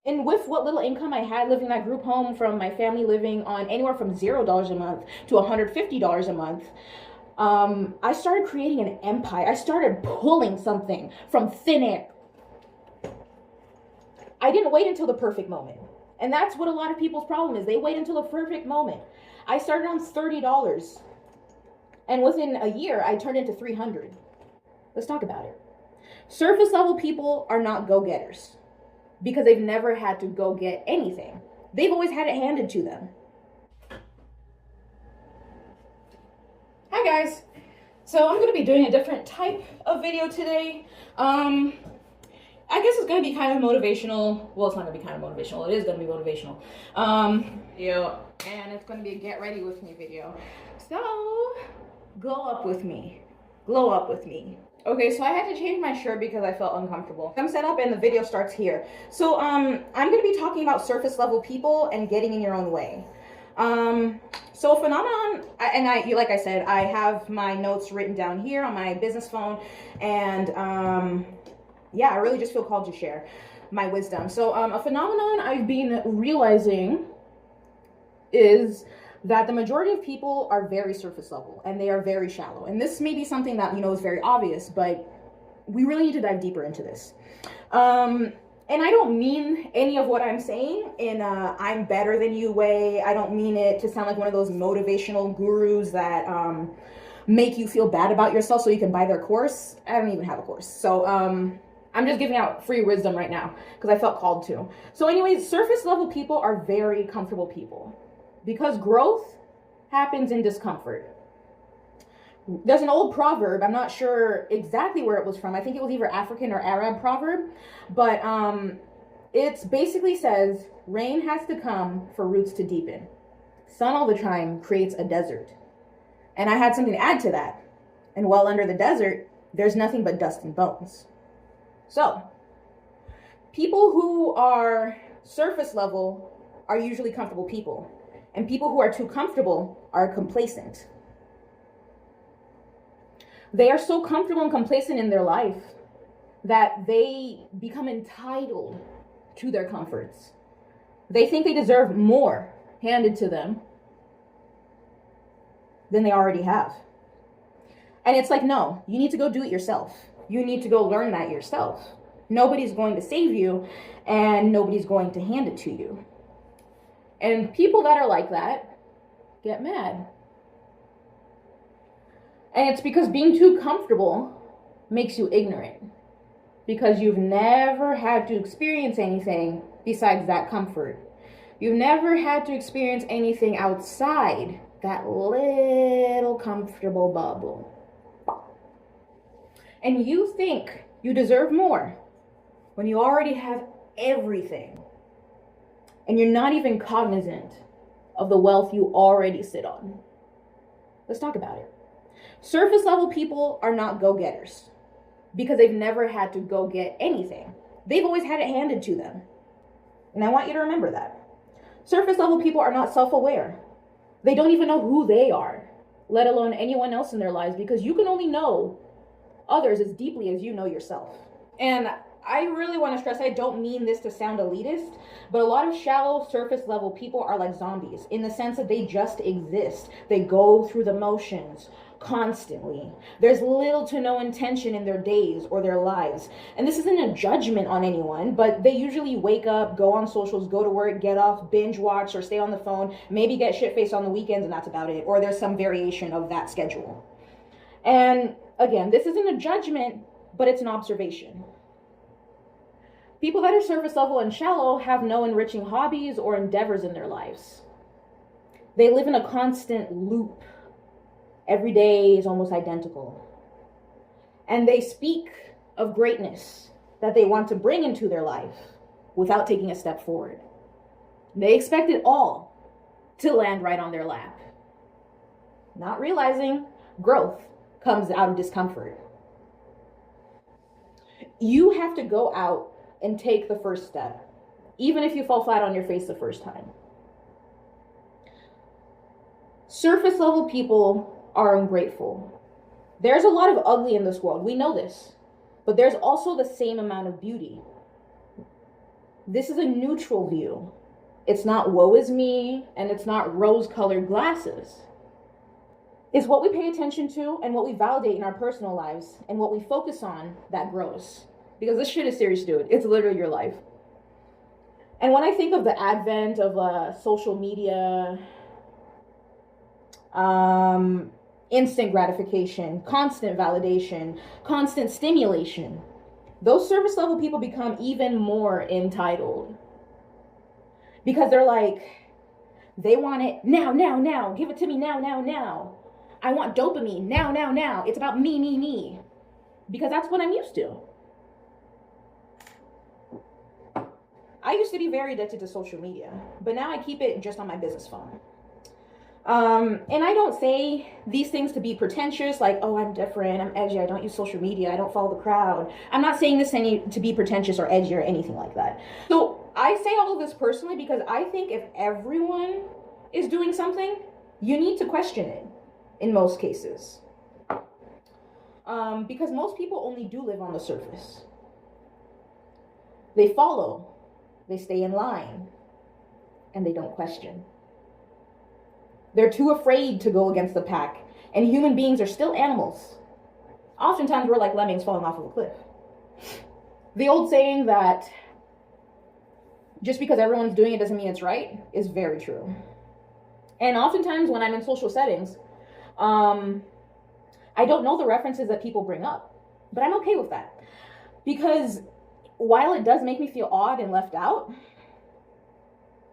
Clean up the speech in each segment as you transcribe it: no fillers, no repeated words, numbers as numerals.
And with what little income I had living in that group home, from my family living on anywhere from $0 a month to $150 a month, I started creating an empire. I started pulling something from thin air. I didn't wait until the perfect moment. And that's what a lot of people's problem is. They wait until the perfect moment. I started on $30. And within a year, I turned into 300. Let's talk about it. Surface level people are not go-getters because they've never had to go get anything. They've always had it handed to them. Hi guys. So I'm going to be doing a different type of video today. I guess it's going to be kind of motivational. Well, it's not going to be kind of motivational. It is going to be motivational. Video, and it's going to be a get ready with me video. So, glow up with me. Glow up with me. Okay, so I had to change my shirt because I felt uncomfortable. I'm set up and the video starts here. So, I'm going to be talking about surface level people and getting in your own way. So a phenomenon, and like I said, I have my notes written down here on my business phone, and yeah, I really just feel called to share my wisdom. So a phenomenon I've been realizing is that the majority of people are very surface level and they are very shallow. And this may be something that, you know, is very obvious, but we really need to dive deeper into this. And I don't mean any of what I'm saying in a I'm better than you way. I don't mean it to sound like one of those motivational gurus that make you feel bad about yourself so you can buy their course. I don't even have a course. So I'm just giving out free wisdom right now because I felt called to. So anyways, surface level people are very comfortable people because growth happens in discomfort. There's an old proverb, I'm not sure exactly where it was from. I think it was either African or Arab proverb, but it basically says, rain has to come for roots to deepen. Sun all the time creates a desert. And I had something to add to that. And while under the desert, there's nothing but dust and bones. So, people who are surface level are usually comfortable people. And people who are too comfortable are complacent. They are so comfortable and complacent in their life that they become entitled to their comforts. They think they deserve more handed to them than they already have. And it's like, no, you need to go do it yourself. You need to go learn that yourself. Nobody's going to save you, and nobody's going to hand it to you. And people that are like that get mad. And it's because being too comfortable makes you ignorant. Because you've never had to experience anything besides that comfort. You've never had to experience anything outside that little comfortable bubble. And you think you deserve more when you already have everything. And you're not even cognizant of the wealth you already sit on. Let's talk about it. Surface level people are not go-getters because they've never had to go get anything. They've always had it handed to them. And I want you to remember that. Surface level people are not self-aware. They don't even know who they are, let alone anyone else in their lives, because you can only know others as deeply as you know yourself. And I really want to stress, I don't mean this to sound elitist, but a lot of shallow surface level people are like zombies in the sense that they just exist. They go through the motions constantly. There's little to no intention in their days or their lives. And this isn't a judgment on anyone, but they usually wake up, go on socials, go to work, get off, binge watch, or stay on the phone, maybe get shit-faced on the weekends, and that's about it. Or there's some variation of that schedule. And again, this isn't a judgment, but it's an observation. People that are surface level and shallow have no enriching hobbies or endeavors in their lives. They live in a constant loop. Every day is almost identical. And they speak of greatness that they want to bring into their life without taking a step forward. They expect it all to land right on their lap, not realizing growth comes out of discomfort. You have to go out and take the first step, even if you fall flat on your face the first time. Surface level people are ungrateful. There's a lot of ugly in this world. We know this. But there's also the same amount of beauty. This is a neutral view. It's not woe is me, and it's not rose-colored glasses. It's what we pay attention to and what we validate in our personal lives and what we focus on that grows. Because this shit is serious, dude. It's literally your life. And when I think of the advent of social media, instant gratification, constant validation, constant stimulation, those service level people become even more entitled. Because they're like, they want it now, now, now. Give it to me now, now, now. I want dopamine now, now, now. It's about me, me, me. Because that's what I'm used to. I used to be very addicted to social media, but now I keep it just on my business phone. And I don't say these things to be pretentious, like, oh, I'm different, I'm edgy, I don't use social media, I don't follow the crowd. I'm not saying this to be pretentious or edgy or anything like that. So I say all of this personally because I think if everyone is doing something, you need to question it in most cases. Because most people only do live on the surface. They follow, they stay in line, and they don't question. They're too afraid to go against the pack, and human beings are still animals. Oftentimes we're like lemmings falling off of a cliff. The old saying that just because everyone's doing it doesn't mean it's right is very true. And oftentimes when I'm in social settings, I don't know the references that people bring up, but I'm okay with that. Because while it does make me feel odd and left out,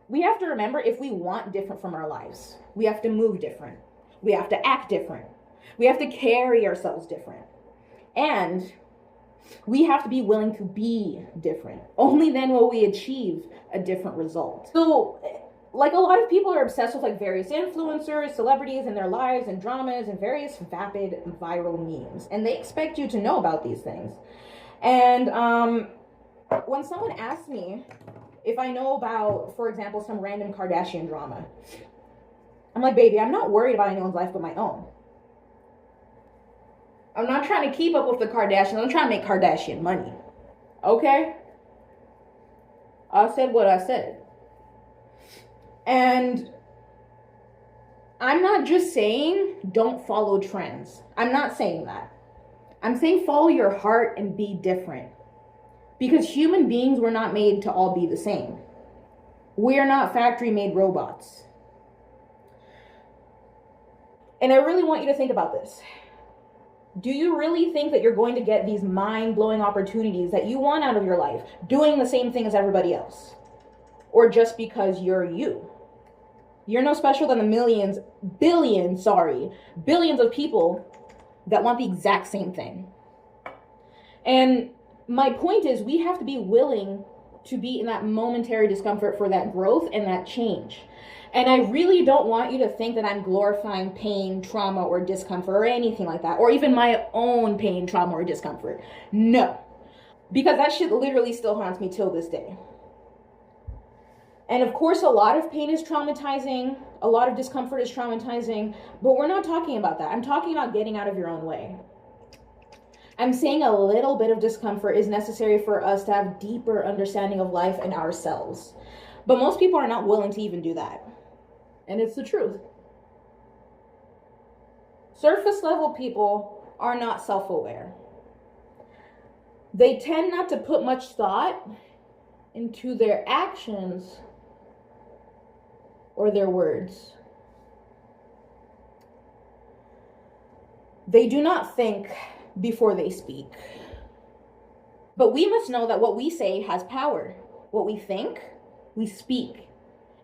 we have to remember if we want different from our lives, we have to move different. We have to act different. We have to carry ourselves different. And we have to be willing to be different. Only then will we achieve a different result. So, like, a lot of people are obsessed with like various influencers, celebrities and their lives and dramas and various vapid viral memes. And they expect you to know about these things. And when someone asks me if I know about, for example, some random Kardashian drama, I'm like, baby, I'm not worried about anyone's life but my own. I'm not trying to keep up with the Kardashians. I'm trying to make Kardashian money. Okay? I said what I said. And I'm not just saying don't follow trends. I'm not saying that. I'm saying follow your heart and be different. Because human beings were not made to all be the same. We are not factory-made robots. And I really want you to think about this. Do you really think that you're going to get these mind-blowing opportunities that you want out of your life doing the same thing as everybody else? Or just because you're you? You're no special than the billions of people that want the exact same thing. And my point is, we have to be willing to be in that momentary discomfort for that growth and that change. And I really don't want you to think that I'm glorifying pain, trauma, or discomfort, or anything like that, or even my own pain, trauma, or discomfort. No. Because that shit literally still haunts me till this day. And of course, a lot of pain is traumatizing, a lot of discomfort is traumatizing, but we're not talking about that. I'm talking about getting out of your own way. I'm saying a little bit of discomfort is necessary for us to have deeper understanding of life and ourselves. But most people are not willing to even do that. And it's the truth. Surface level people are not self-aware. They tend not to put much thought into their actions or their words. They do not think before they speak. But we must know that what we say has power. What we think, we speak.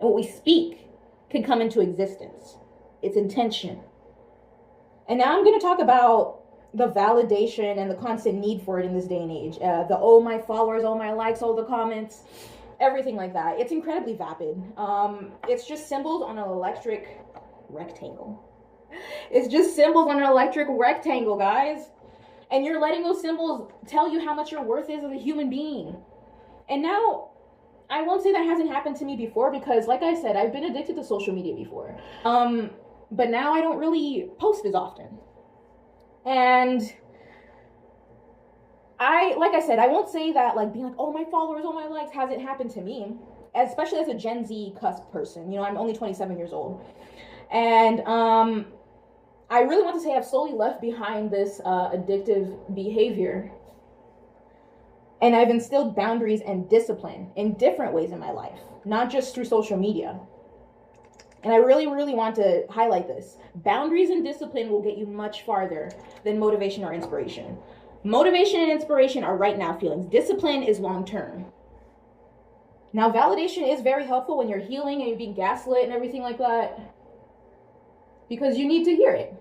And what we speak can come into existence. It's intention. And now I'm going to talk about the validation and the constant need for it in this day and age. Oh, my followers, oh, my likes, all the comments, everything like that. It's incredibly vapid. It's just symbols on an electric rectangle. It's just symbols on an electric rectangle, guys. And you're letting those symbols tell you how much your worth is as a human being. And now, I won't say that hasn't happened to me before because, like I said, I've been addicted to social media before. But now I don't really post as often. And like I said, I won't say that like being like, oh, my followers, oh, my likes hasn't happened to me, especially as a Gen Z cusp person. You know, I'm only 27 years old. And I really want to say I've slowly left behind this addictive behavior. And I've instilled boundaries and discipline in different ways in my life, not just through social media. And I really, really want to highlight this. Boundaries and discipline will get you much farther than motivation or inspiration. Motivation and inspiration are right now feelings. Discipline is long term. Now, validation is very helpful when you're healing and you're being gaslit and everything like that, because you need to hear it.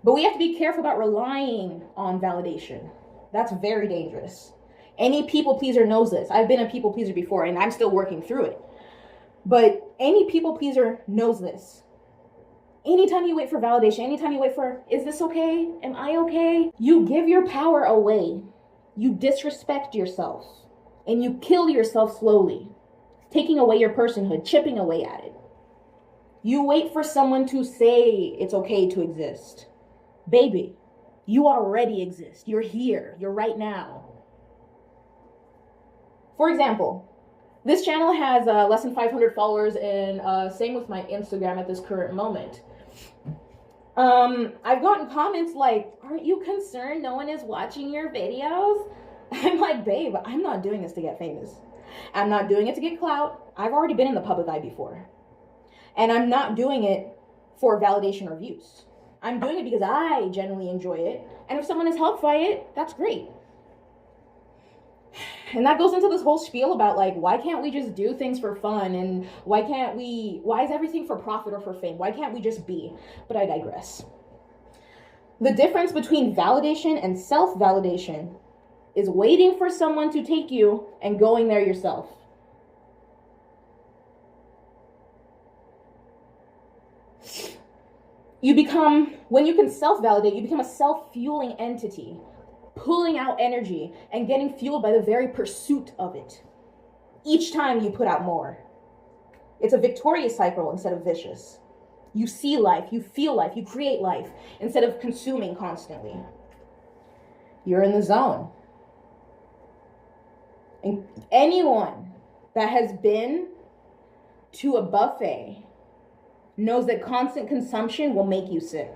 But we have to be careful about relying on validation. That's very dangerous. Any people pleaser knows this. I've been a people pleaser before, and I'm still working through it. But any people pleaser knows this. Anytime you wait for validation, anytime you wait for, is this okay? Am I okay? You give your power away. You disrespect yourself. And you kill yourself slowly, taking away your personhood, chipping away at it. You wait for someone to say it's okay to exist. Baby, you already exist. You're here. You're right now. For example, this channel has less than 500 followers, and same with my Instagram at this current moment. I've gotten comments like, aren't you concerned no one is watching your videos? I'm like, babe, I'm not doing this to get famous. I'm not doing it to get clout. I've already been in the public eye before. And I'm not doing it for validation or views. I'm doing it because I genuinely enjoy it. And if someone is helped by it, that's great. And that goes into this whole spiel about like, why can't we just do things for fun? And why is everything for profit or for fame? Why can't we just be? But I digress. The difference between validation and self-validation is waiting for someone to take you and going there yourself. When you can self-validate, you become a self-fueling entity, pulling out energy and getting fueled by the very pursuit of it. Each time you put out more. It's a victorious cycle instead of vicious. You see life, you feel life, you create life instead of consuming constantly. You're in the zone. And anyone that has been to a buffet knows that constant consumption will make you sick.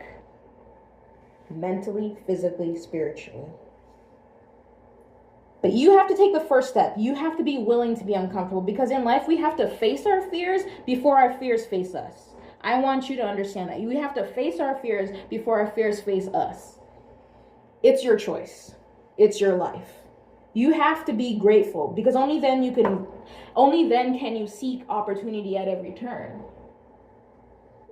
Mentally, physically, spiritually. But you have to take the first step. You have to be willing to be uncomfortable, because in life we have to face our fears before our fears face us. I want you to understand that. You have to face our fears before our fears face us. It's your choice. It's your life. You have to be grateful, because only then can you seek opportunity at every turn.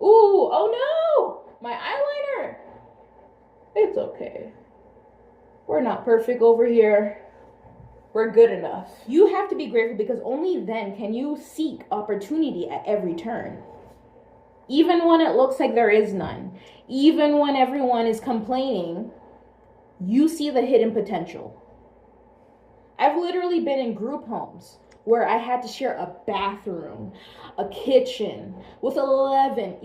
Ooh, oh no, my eyeliner. It's okay. We're not perfect over here. We're good enough. You have to be grateful, because only then can you seek opportunity at every turn. Even when it looks like there is none, even when everyone is complaining, you see the hidden potential. I've literally been in group homes where I had to share a bathroom, a kitchen with 11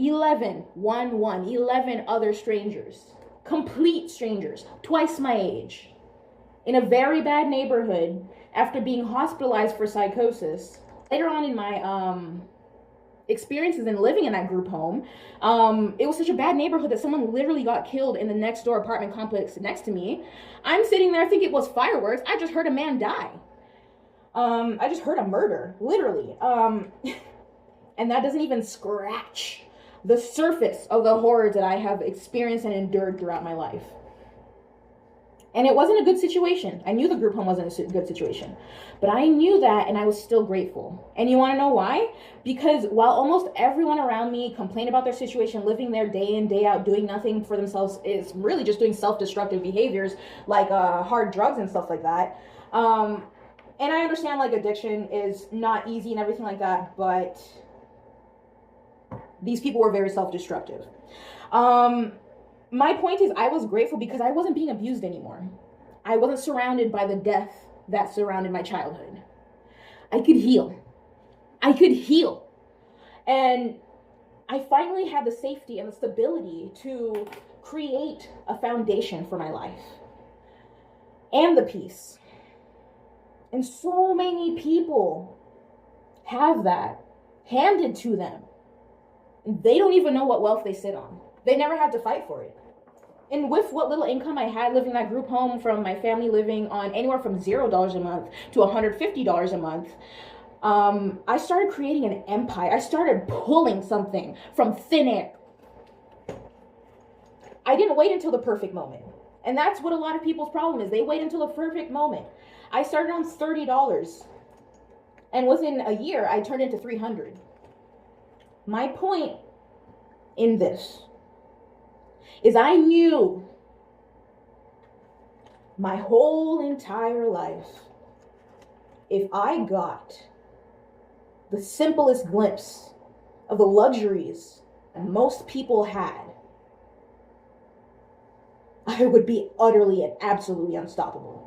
other strangers, complete strangers, twice my age, in a very bad neighborhood after being hospitalized for psychosis. Later on in my experiences in living in that group home, it was such a bad neighborhood that someone literally got killed in the next door apartment complex next to me. I'm sitting there thinking it was fireworks. I just heard a man die. I just heard a murder, literally. And that doesn't even scratch the surface of the horrors that I have experienced and endured throughout my life. And it wasn't a good situation. I knew the group home wasn't a good situation. But I knew that, and I was still grateful. And you want to know why? Because while almost everyone around me complained about their situation, living there day in, day out, doing nothing for themselves, is really just doing self-destructive behaviors like hard drugs and stuff like that. And I understand like addiction is not easy and everything like that, but these people were very self-destructive. My point is, I was grateful because I wasn't being abused anymore. I wasn't surrounded by the death that surrounded my childhood. I could heal. And I finally had the safety and the stability to create a foundation for my life. and the peace. And so many people have that handed to them. They don't even know what wealth they sit on. They never had to fight for it. And with what little income I had living in that group home, from my family living on anywhere from $0 a month to $150 a month, I started creating an empire. I started pulling something from thin air. I didn't wait until the perfect moment. And that's what a lot of people's problem is. They wait until the perfect moment. I started on $30. And within a year, I turned into $300. My point in this is I knew my whole entire life, if I got the simplest glimpse of the luxuries that most people had, I would be utterly and absolutely unstoppable.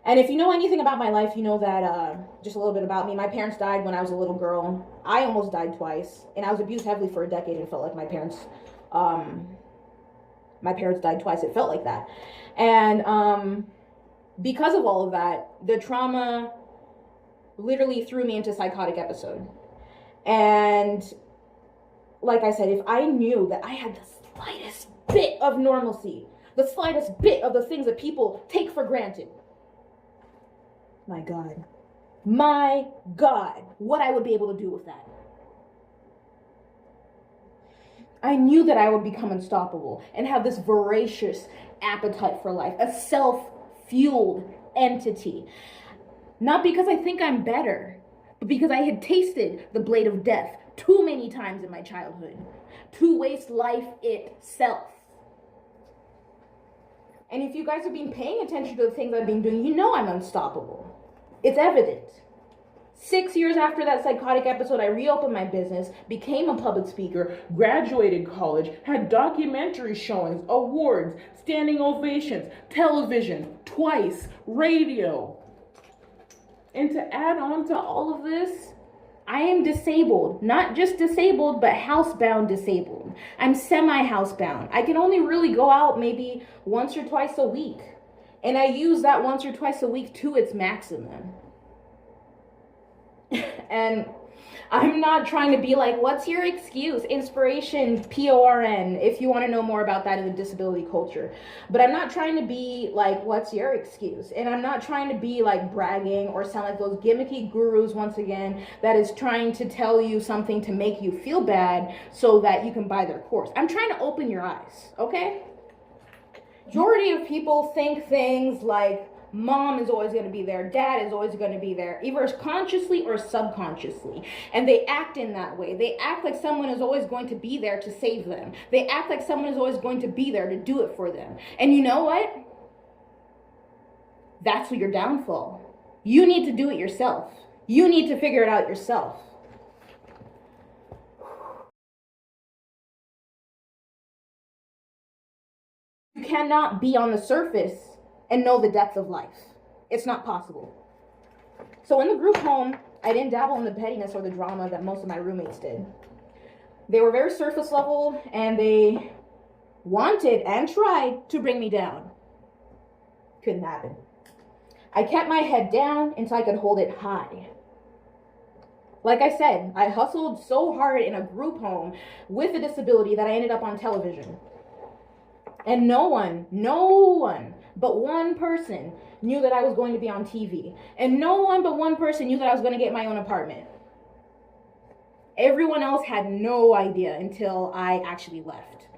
And if you know anything about my life, you know that, just a little bit about me. My parents died when I was a little girl. I almost died twice. And I was abused heavily for a decade and felt like my parents died twice. It felt like that. And because of all of that, the trauma literally threw me into a psychotic episode. And like I said, if I knew that I had the slightest bit of normalcy, the slightest bit of the things that people take for granted, my God, what I would be able to do with that. I knew that I would become unstoppable and have this voracious appetite for life, a self-fueled entity. Not because I think I'm better, but because I had tasted the blade of death too many times in my childhood to waste life itself. And if you guys have been paying attention to the things I've been doing, you know I'm unstoppable. It's evident. 6 years after that psychotic episode, I reopened my business, became a public speaker, graduated college, had documentary showings, awards, standing ovations, television, twice, radio. And to add on to all of this, I am disabled. Not just disabled, but housebound disabled. I'm semi-housebound. I can only really go out maybe once or twice a week. And I use that once or twice a week to its maximum. And I'm not trying to be like, what's your excuse? Inspiration, PORN, if you want to know more about that in the disability culture. But I'm not trying to be like, what's your excuse? And I'm not trying to be like bragging or sound like those gimmicky gurus once again that is trying to tell you something to make you feel bad so that you can buy their course. I'm trying to open your eyes, okay? Majority of people think things like mom is always going to be there, dad is always going to be there, either consciously or subconsciously. And they act in that way. They act like someone is always going to be there to save them. They act like someone is always going to be there to do it for them. And you know what? That's your downfall. You need to do it yourself. You need to figure it out yourself. You cannot be on the surface and know the depth of life. It's not possible. So in the group home, I didn't dabble in the pettiness or the drama that most of my roommates did. They were very surface level, and they wanted and tried to bring me down. Couldn't happen. I kept my head down until I could hold it high. Like I said, I hustled so hard in a group home with a disability that I ended up on television. And no one but one person knew that I was going to be on TV. And no one but one person knew that I was going to get my own apartment. Everyone else had no idea until I actually left.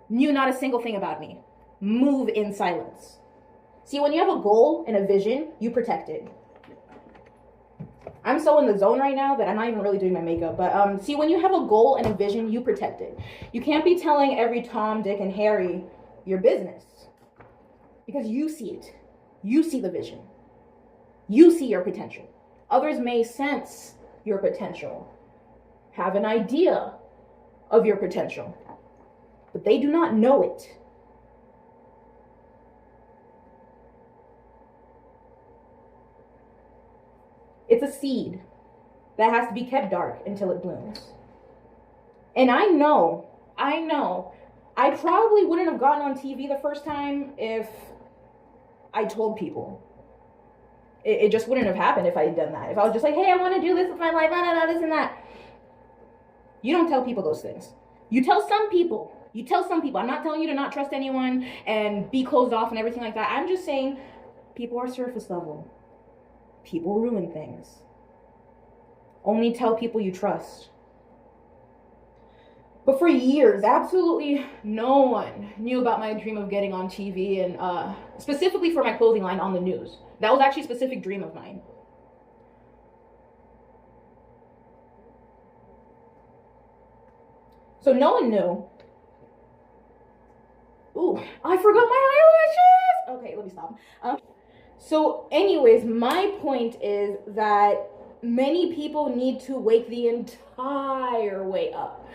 Knew not a single thing about me. Move in silence. See, when you have a goal and a vision, you protect it. I'm so in the zone right now that I'm not even really doing my makeup. But see, when you have a goal and a vision, you protect it. You can't be telling every Tom, Dick, and Harry your business. Because you see it. You see the vision. You see your potential. Others may sense your potential, have an idea of your potential, but they do not know it. It's a seed that has to be kept dark until it blooms. And I know, I probably wouldn't have gotten on TV the first time if I told people. It just wouldn't have happened if I had done that. If I was just like, hey, I want to do this with my life, this and that. You don't tell people those things. You tell some people. You tell some people. I'm not telling you to not trust anyone and be closed off and everything like that. I'm just saying people are surface level. People ruin things. Only tell people you trust. But for years, absolutely no one knew about my dream of getting on TV and specifically for my clothing line on the news. That was actually a specific dream of mine. So no one knew. Ooh, I forgot my eyelashes! Okay, let me stop. So anyways, my point is that many people need to wake the entire way up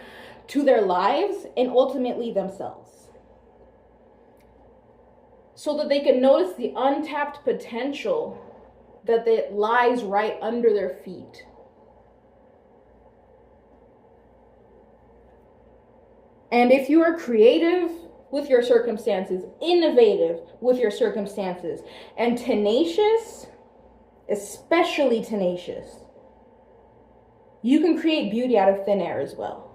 to their lives and ultimately themselves, so that they can notice the untapped potential that lies right under their feet. And if you are creative with your circumstances, innovative with your circumstances, and tenacious, especially tenacious, you can create beauty out of thin air as well.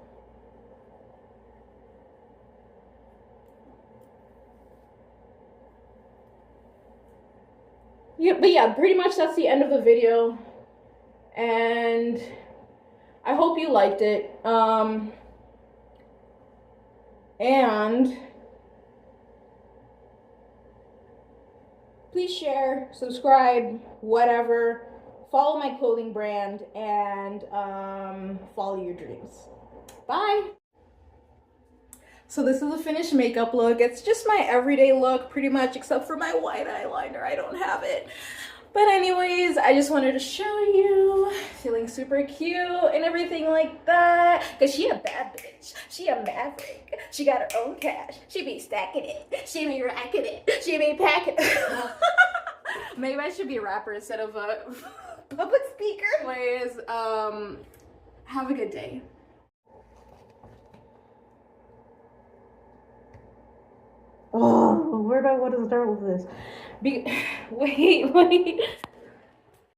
Yeah, but yeah, pretty much that's the end of the video. And I hope you liked it. And please share, subscribe, whatever. Follow my clothing brand and follow your dreams. Bye. So this is a finished makeup look. It's just my everyday look pretty much, except for my white eyeliner. I don't have it. But anyways, I just wanted to show you, feeling super cute and everything like that. Cause she a bad bitch, she a maverick. She got her own cash, she be stacking it, she be racking it, she be packing it. Maybe I should be a rapper instead of a public speaker. Anyways, have a good day. Oh, where do I want to start with this? Wait.